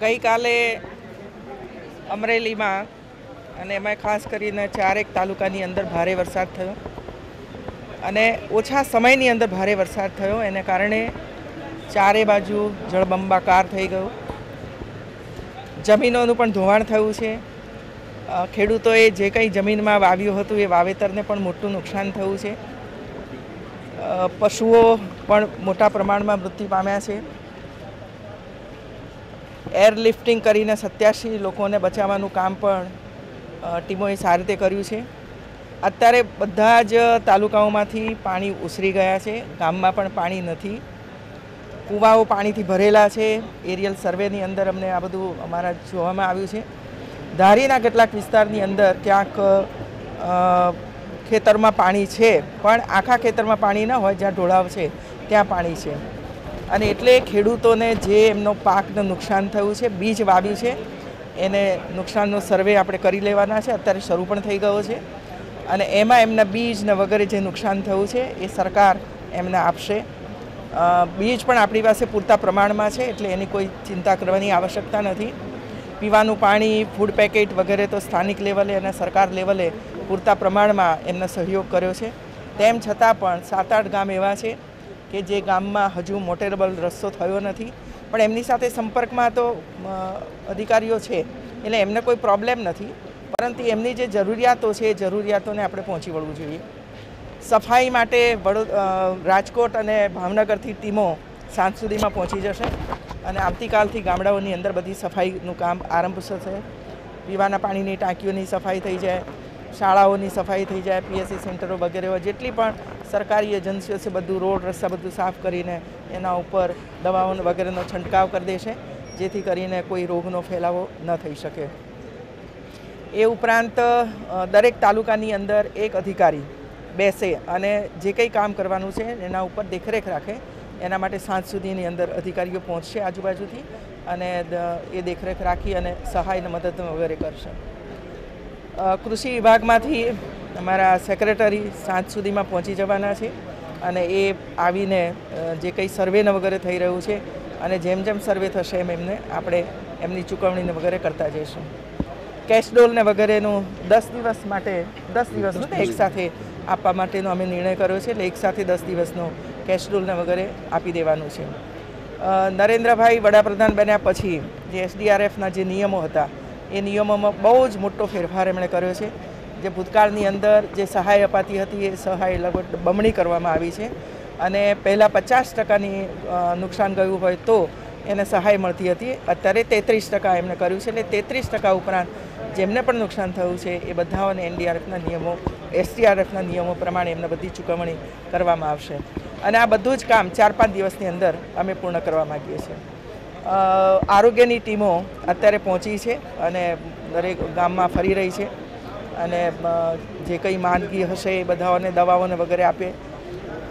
गई काले अमरेली में अने एमां खास करीने 4 तालुकानी अंदर भारे वरसाद थयो अने ओछा समयनी अंदर भारे वरसाद थयो एने कारणे चारे बाजू जळबंबाकार थई गयो। जमीनोनुं पण धोवाण थयुं छे। खेडूतोए जे कंई जमीनमां वाव्युं हतुं ए वावेतरने पण मोटुं नुकसान थयुं छे। पशुओ पण मोटा प्रमाणमां मृत्यु पाम्या छे। एरलिफ्टिंग करीने 87 लोकोने बचाववानुं काम पण टीमोए सारी रीते कर्युं छे। अत्यारे बधा ज तालुकाओमांथी पाणी उसरी गया छे। गाममां पण पाणी नथी। कूवाओ पाणीथी भरेला छे। एरियल सर्वेनी अंदर अमने आ बधुं अमारा जोवामां आव्युं छे। धारीना કેટલાક विस्तारनी अंदर क्यांक खेतरमां पाणी छे पण आखा खेतरमां पाणी न होय ज्यां ढोळाव छे त्यां पाणी छे अने एटले खेडूतोने जे एमनो पाकने नुकसान थयुं छे बीज वाव्युं छे एने नुकसाननो सर्वे आपणे करी लेवाना छे। अत्यारे शरू पण थई गयो छे अने एमां एमना बीज ने वगैरे जे नुकसान थयुं छे ए सरकार एमने आपशे। बीज पण आपणी पासे पूरता प्रमाणमां छे एटले एनी कोई चिंता करवानी आवश्यकता नथी। पीवानुं पाणी फूड पेकेट वगैरे तो स्थानिक लेवले अने सरकार लेवले पूरता प्रमाणमां एमने सहयोग कर्यो छे। तेम छतां पण 7-8 गाम एवा छे कि जे गाममां हजू मोटेरेबल रस्तो थयो नथी पण एमनी साथे संपर्कमां तो अधिकारीओ छे एटले एमने कोई प्रॉब्लेम नथी परंतु एमनी जे जरूरियातो छे जरूरियातोने आपणे पहोंची वळवुं जोईए। सफाई माटे राजकोट अने भावनगरथी टीमो सांज सुधीमां पहोंची जशे अने आवतीकालथी गामडाओनी अंदर बधी सफाईनुं काम आरंभ थशे। पीवाना पाणीनी टांकीओनी सफाई थई जाय, शाळाओनी सफाई थई जाय, पीएससी सेंटरो वगैरे जेटली पण सरकारी एजन्सीओ छे बधुं रोड रस्ता बधुं साफ करीने एना उपर दवाओ वगैरेनो छंटकाव करी देशे जेथी करीने कोई रोगनो फैलावो न थई शके। ए उपरांत दरेक तालुकानी अंदर एक अधिकारी बेसे अने जे कंई काम करवानुं छे एना उपर देखरेख राखे एना माटे सांज सुधीनी अंदर अधिकारीओ पहोंचशे आजूबाजूथी अने ए देखरेख राखी अने सहाय ने मदद वगैरे करशे। कृषि विभागमांथी अमारा सेक्रेटरी सांज सुधीमां पहोंची जवाना छे अने ए आवीने जे कंई सर्वे ने वगैरे थई रह्युं छे अने जेम जेम सर्वे थशे एम एमने आपणे एमनी चूकवणीने वगैरे करता जईशुं। केशडोल ने वगैरेनुं 10 दिवस माटे 10 दिवसनो एक साथे आपवा माटेनो अमे निर्णय कर्यो छे એટલે એક સાથે 10 દિવસનો કેશડોલ ને વગેરે આપી દેવાનું છે। નરેન્દ્રભાઈ વડાપ્રધાન બન્યા પછી જે એસડીઆરએફના જે નિયમો હતા એ નિયમોમાં બહુ જ મોટો ફેરફાર એમણે કર્યો છે। જે ભૂતકાળની અંદર જે સહાય અપાતી હતી એ સહાય લગભગ બમણી કરવામાં આવી છે અને પહેલાં 50%ની નુકસાન ગયું હોય તો એને સહાય મળતી હતી, અત્યારે 33% એમણે કર્યું છે એટલે 33% ઉપરાંત જેમને પણ નુકસાન થયું છે એ બધાઓને એનડીઆરએફના નિયમો એસડીઆરએફના નિયમો પ્રમાણે એમને બધી ચૂકવણી કરવામાં આવશે અને આ બધું જ કામ 4-5 દિવસની અંદર અમે પૂર્ણ કરવા માગીએ છીએ। આરોગ્યની ટીમો અત્યારે પહોંચી છે અને દરેક ગામમાં ફરી રહી છે અને જે કંઈ માંદગી હશે એ બધાઓને દવાઓને વગેરે આપે।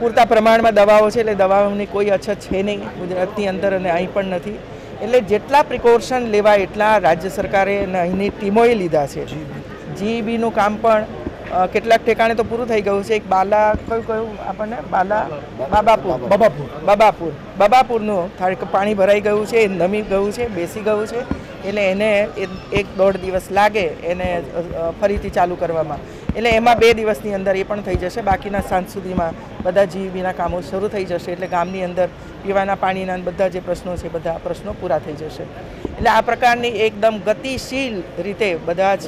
પૂરતા પ્રમાણમાં દવાઓ છે એટલે દવાઓની કોઈ અછત છે નહીં ગુજરાતની અંદર અને અહીં પણ નથી એટલે જેટલા પ્રિકોશન લેવા એટલા રાજ્ય સરકારે અને અહીંની ટીમોએ લીધા છે। જીઈબીનું કામ પણ કેટલાક ઠેકાણે તો પૂરું થઈ ગયું છે। એક બાલા કયું આપણને બાબાપુરનું પાણી ભરાઈ ગયું છે, નમી ગયું છે, બેસી ગયું છે એટલે એને 1-1.5 દિવસ લાગે એને ફરીથી ચાલુ કરવામાં એટલે એમાં 2 દિવસની અંદર એ પણ થઈ જશે। બાકીના સાંજ સુધીમાં બધા જીઈબીના કામો શરૂ થઈ જશે એટલે ગામની અંદર પીવાના પાણીના બધા જે પ્રશ્નો છે બધા પ્રશ્નો પૂરા થઈ જશે। એટલે આ પ્રકારની એકદમ ગતિશીલ રીતે બધા જ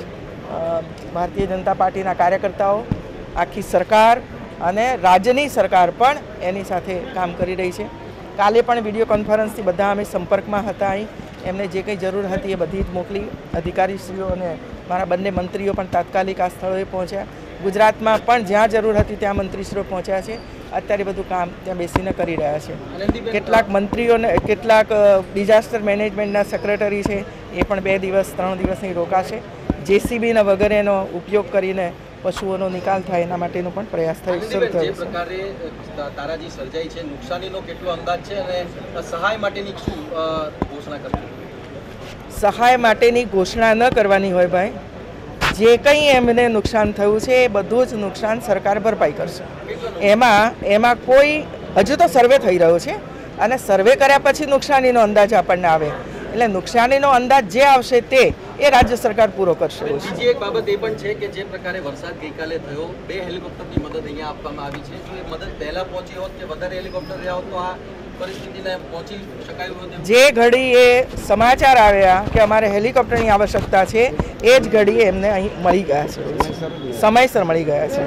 ભારતીય જનતા પાર્ટીના કાર્યકર્તાઓ આખી સરકાર અને રાજ્યની સરકાર પણ એની સાથે કામ કરી રહી છે। કાલે પણ વિડીયો કોન્ફરન્સથી બધા અમે સંપર્કમાં હતા। અહીં એમને જે કંઈ જરૂર હતી એ બધી જ મોકલી। અધિકારીશ્રીઓ અને મારા બંને મંત્રીઓ પણ તાત્કાલિક આ સ્થળોએ પહોંચ્યા। ગુજરાતમાં પણ જ્યાં જરૂર હતી ત્યાં મંત્રીશ્રીઓ પહોંચ્યા છે। અત્યારે બધું કામ ત્યાં બેસીને કરી રહ્યા છે। કેટલાક મંત્રીઓને કેટલાક ડિઝાસ્ટર મેનેજમેન્ટના સેક્રેટરી છે એ પણ 2 દિવસ 3 દિવસ અહીં રોકાશે। જેસીબીના વગેરેનો ઉપયોગ કરીને પશુઓનો નિકાલ થાય એના માટેનો પણ પ્રયાસ શરૂ થયો છે। પ્રકારે તારાજી સર્જાઈ છે નુકસાનીનો કેટલો અંદાજ છે અને સહાય માટેની શું ઘોષણા કરવી? સહાય માટેની ઘોષણા ન કરવાની હોય ભાઈ। જે કંઈ એમને નુકસાન થયું છે એ બધું જ નુકસાન સરકાર ભરપાઈ કરશે। એમાં કોઈ હજુ તો સર્વે થઈ રહ્યો છે અને સર્વે કર્યા પછી નુકસાનીનો અંદાજ આપણને આવે એટલે નુકસાનીનો અંદાજ જે આવશે તે એ રાજ્ય સરકાર પૂરો કરશે. બીજી એક બાબત એ પણ છે કે જે પ્રકારે વરસાદ ગઈકાલે થયો, 2 હેલિકોપ્ટરની મદદ અહીંયા આપવામાં આવી છે. જો એ મદદ પહેલા પહોંચી હોત કે વધારે હેલિકોપ્ટર રહ્યા હોત તો આ પરિસ્થિતિને પહોંચી શકાયું હોત? જે ઘડી એ સમાચાર આવ્યા કે અમારે હેલિકોપ્ટરની આવશ્યકતા છે એ જ ઘડીએ એમને અહીં મળી ગયા છે, સમયસર મળી ગયા છે.